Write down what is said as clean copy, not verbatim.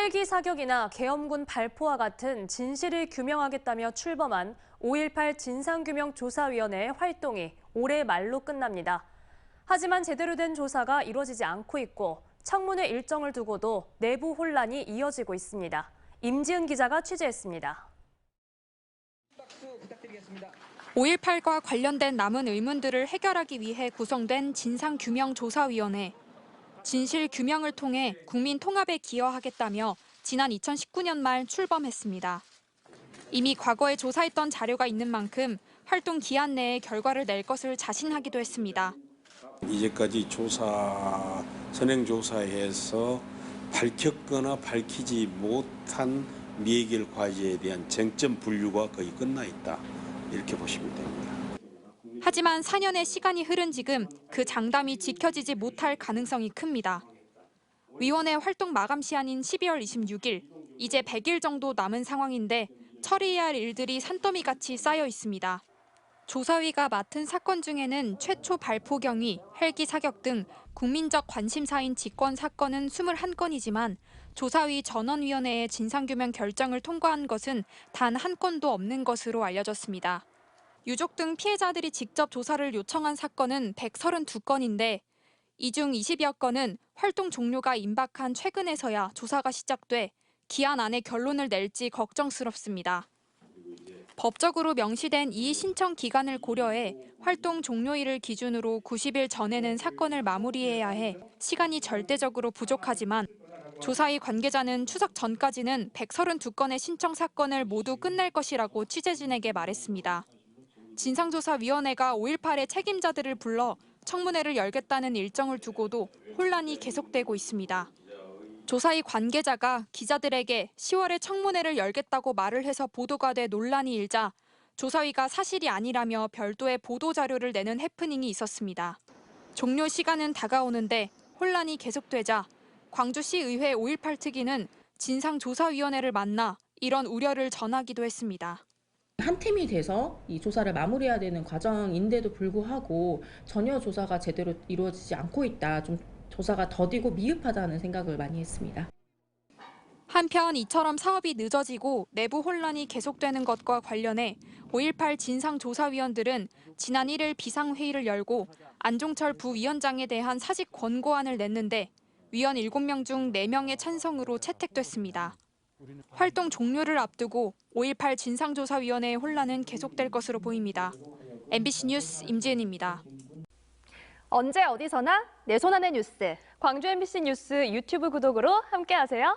헬기 사격이나 계엄군 발포와 같은 진실을 규명하겠다며 출범한 5.18 진상규명조사위원회의 활동이 올해 말로 끝납니다. 하지만 제대로 된 조사가 이루어지지 않고 있고 청문회 일정을 두고도 내부 혼란이 이어지고 있습니다. 임지은 기자가 취재했습니다. 5.18과 관련된 남은 의문들을 해결하기 위해 구성된 진상규명조사위원회. 진실 규명을 통해 국민 통합에 기여하겠다며 지난 2019년 말 출범했습니다. 이미 과거에 조사했던 자료가 있는 만큼 활동 기한 내에 결과를 낼 것을 자신하기도 했습니다. 이제까지 선행조사에서 밝혔거나 밝히지 못한 미해결 과제에 대한 쟁점 분류가 거의 끝나 있다. 이렇게 보시면 됩니다. 하지만 4년의 시간이 흐른 지금 그 장담이 지켜지지 못할 가능성이 큽니다. 위원회 활동 마감 시한인 12월 26일, 이제 100일 정도 남은 상황인데 처리해야 할 일들이 산더미같이 쌓여 있습니다. 조사위가 맡은 사건 중에는 최초 발포 경위, 헬기 사격 등 국민적 관심사인 직권 사건은 21건이지만 조사위 전원위원회의 진상규명 결정을 통과한 것은 단 한 건도 없는 것으로 알려졌습니다. 유족 등 피해자들이 직접 조사를 요청한 사건은 132건인데 이 중 20여 건은 활동 종료가 임박한 최근에서야 조사가 시작돼 기한 안에 결론을 낼지 걱정스럽습니다. 법적으로 명시된 이의 신청 기간을 고려해 활동 종료일을 기준으로 90일 전에는 사건을 마무리해야 해 시간이 절대적으로 부족하지만 조사위 관계자는 추석 전까지는 132건의 신청 사건을 모두 끝낼 것이라고 취재진에게 말했습니다. 진상조사위원회가 5.18의 책임자들을 불러 청문회를 열겠다는 일정을 두고도 혼란이 계속되고 있습니다. 조사위 관계자가 기자들에게 10월에 청문회를 열겠다고 말을 해서 보도가 돼 논란이 일자 조사위가 사실이 아니라며 별도의 보도자료를 내는 해프닝이 있었습니다. 종료 시간은 다가오는데 혼란이 계속되자 광주시의회 5.18 특위는 진상조사위원회를 만나 이런 우려를 전하기도 했습니다. 한 팀이 돼서 이 조사를 마무리해야 되는 과정인데도 불구하고 전혀 조사가 제대로 이루어지지 않고 있다. 좀 조사가 더디고 미흡하다는 생각을 많이 했습니다. 한편 이처럼 사업이 늦어지고 내부 혼란이 계속되는 것과 관련해 5.18 진상조사위원들은 지난 1일 비상회의를 열고 안종철 부위원장에 대한 사직 권고안을 냈는데 위원 7명 중 4명의 찬성으로 채택됐습니다. 활동 종료를 앞두고 5.18 진상조사위원회의 혼란은 계속될 것으로 보입니다. MBC 뉴스 임지은입니다. 언제 어디서나 내 손 안의 뉴스. 광주 MBC 뉴스 유튜브 구독으로 함께하세요.